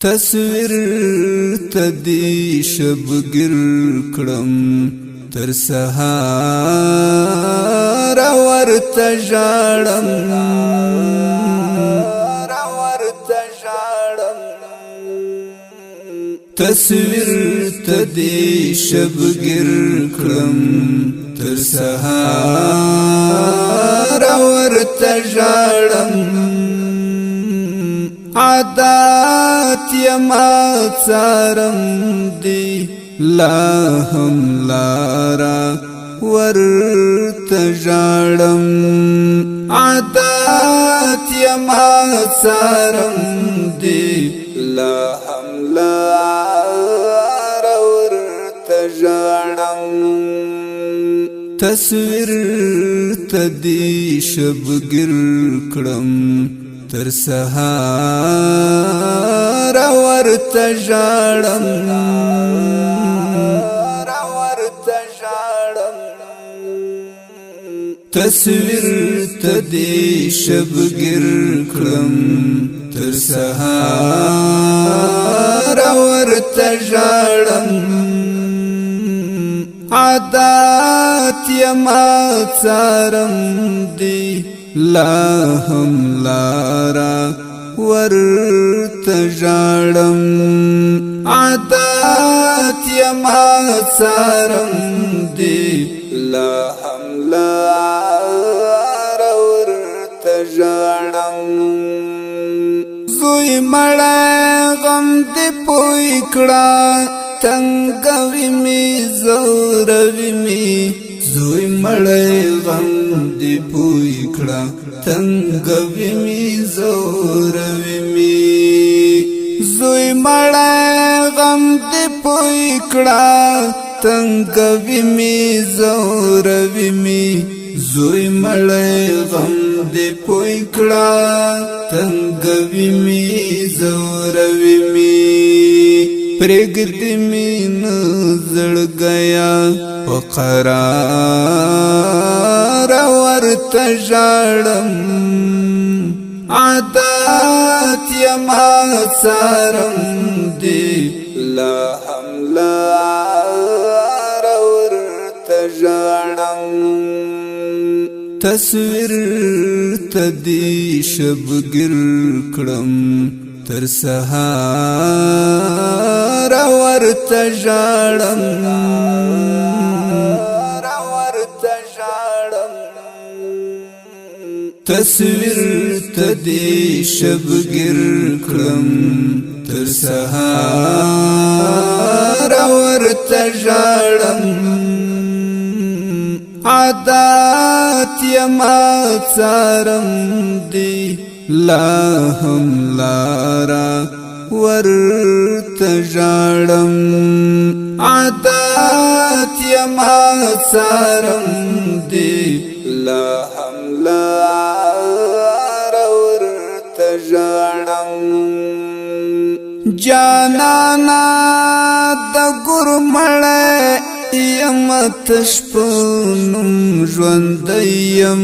تصویر تدی شبگیر کړم تر سهار ورته ژاړم تصویر تدی شبگیر کړم تر سهار ورته ژاړم عادات یما څارم دی لا هم لارا ورته ژاړم عادات یما څارم دی لا هم لارا ورته ژاړم تصویر تدی شبگیر کړم تر سهار ورته ژاړم تصویر تدی شبگیر کړم تر سهار ورته ژاړم عادات یما څارم دی لا هم لارا ورته ژاړم عادات یما څارم دی لا هم لارا ورته ژاړم زوی مړی غم دې پوی کړه تنګوي می زوروي می زوی مړی غم دې پوی کړه تنګوي می زوروي می زوی مړی غم دې پوی کړه تنګوي می زوروي می زوی مړی غم دې پوی کړه تنګوي می زوروي می پرګد مين زړګیا وقرار ورته ژاړم عادات یما څارم دی لا هم لار ورته ژاړم تصویر تدی شبگیر کړم تر سهار ورته ژاړم تصویر تدی شبگیر کړم تر سهار ورته ژاړم عادات یما څارم دی لا هم لارا ورته ژاړم عادات یما څارم دی لا هم لارا ورته ژاړم جانانا د ګور مړی یم تشپنم ژوندیم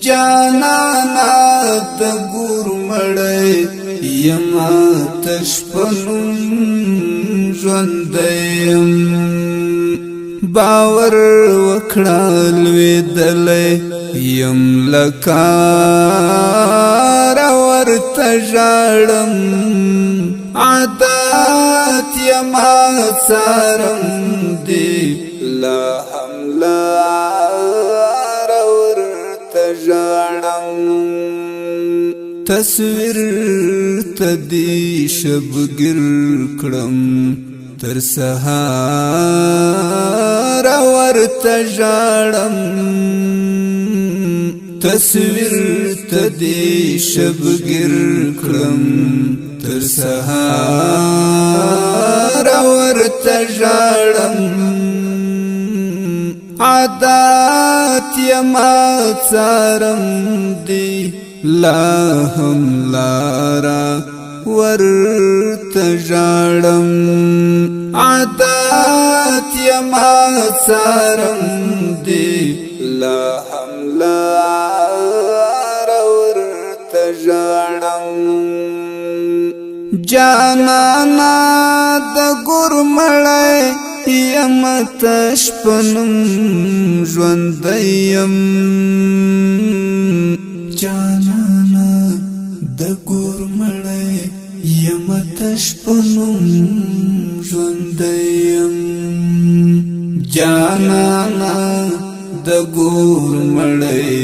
جانانا د ګور مړی یم تشپنم ژوندیم باور وکړه لوېدلی یم لکار ورته ژاړم عادات یما څارم دی لا هم لار ورته ژاړم تصویر تدی شبگیر کړم تر سهار ورته ژاړم تصویر تدی شبگیر کړم تر سهار ورته ژاړم عادات یما څارم دی لا هم لارا ورته ژاړم عادات یما څارم دی لا هم لارا ورته ژاړم جانانا د ګور مړی یم تشپنم ژوندیم جانانا د ګور مړی یم تشپنم ژوندیم جانانا د ګور مړی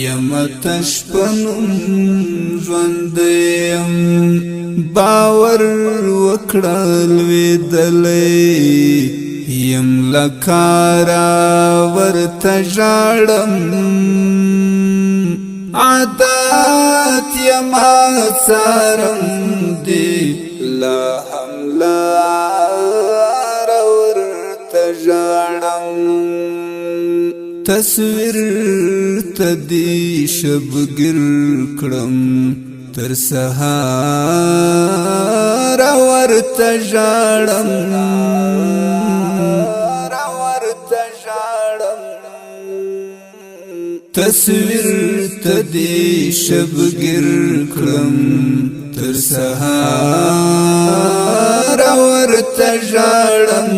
یم تشپنم ژوندیم باور وکړه لویدلی یم لکارا ورته ژاړم عادت یما څارم دی لا هم لار ورته ژاړم تصویر تدی شبګر کړم تر سهار ورته ژاړم تصویر تدی شبګر کړم تر سهار ورته ژاړم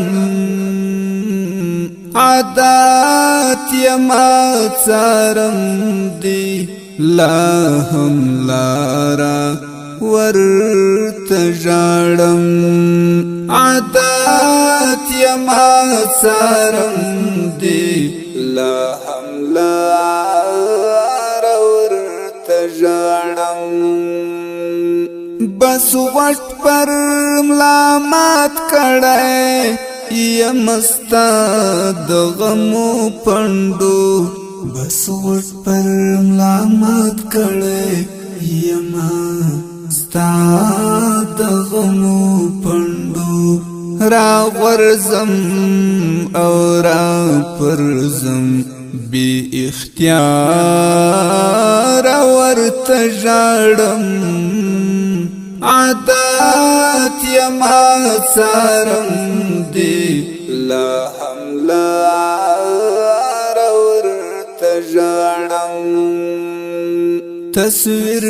عادت یما څارم دی لا هم لارا ورته ژاړم عادت یما څارم دی لا هم لارا ورته ژاړم بس وټ پر ملا مات کړی یم ستا د غمو پندو بس وټ پر ملا مات کړی یم ستا د غمو پندو را غورځم او را پرځم بی اختیار ورته ژاړم عادت یما څارم دی لا هم لار ورته ژاړم تصویر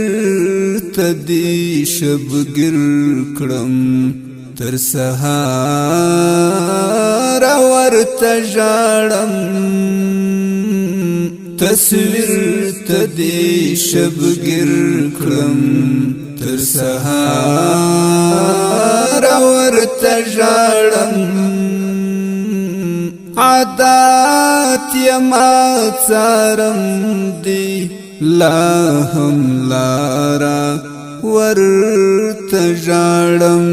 تدی شبګر کړم تر سهار ورته ژاړم تصویر تدی شبګر کړم تر سهار ورته ژاړم عادت یما څارم دی لا هم لارا ورته ژاړم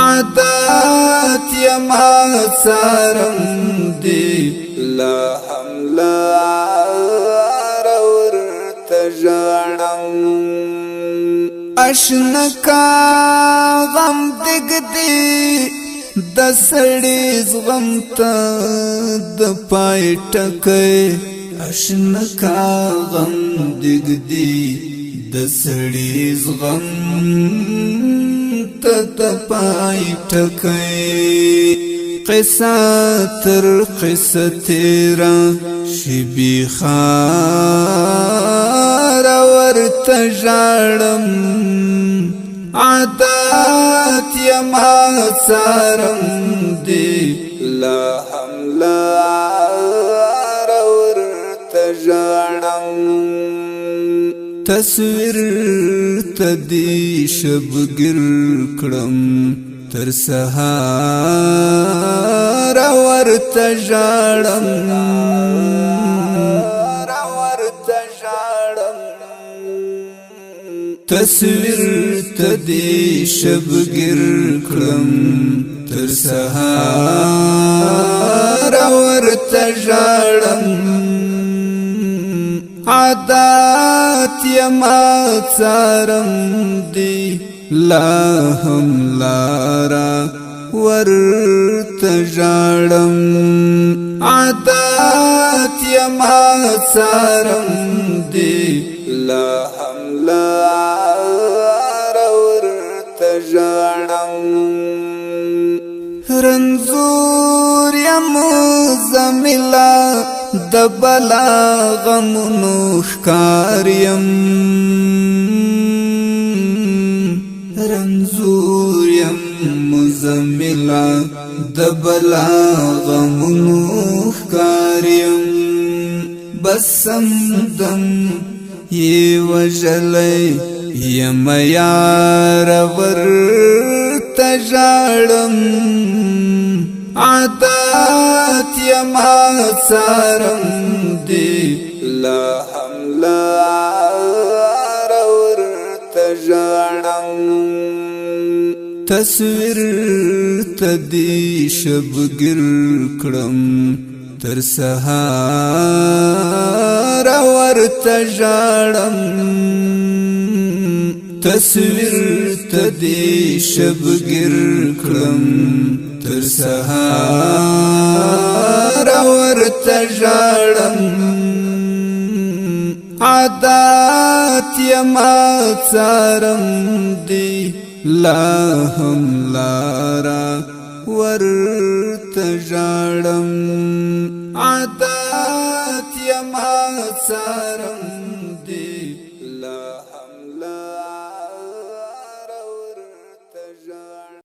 عادت یما څارم دی لا هم لارا ورته ژاړم اشنا کا غم دګدی د سړی زغم ته د پای ټکې اشنا کا غم دګدی د سړی زغم ته د پای ټکې قصه تر قصه تیرا شبی خار ورته ژاړم عادت یما څارم دی لا هم لار ورته ژاړم تصویر تدی شبګر کړم تر سهار ورته ژاړم تصویر تدی شبګر کړم تر سهار ورته ژاړم عادت یما څارم دی لا هم لارا ورته ژاړم عادت یما څارم دی لا هم لارا ورته ژاړم رنځور یم زمیلا د بلا غمونو ښکار یم لا دبلا غمونو ښکاریم بسم دم یې وژلی یم یار ورته ژاړم عادات یما څارم دی لا هم لار ورته ژاړم تصویر ته دې شبګیر کړم تر سهار ورته ژاړم تصویر ته دې شبګیر کړم تر سهار ورته ژاړم عادات یما څارم دی لا هم لارا ورته ژاړم عادات یما څارم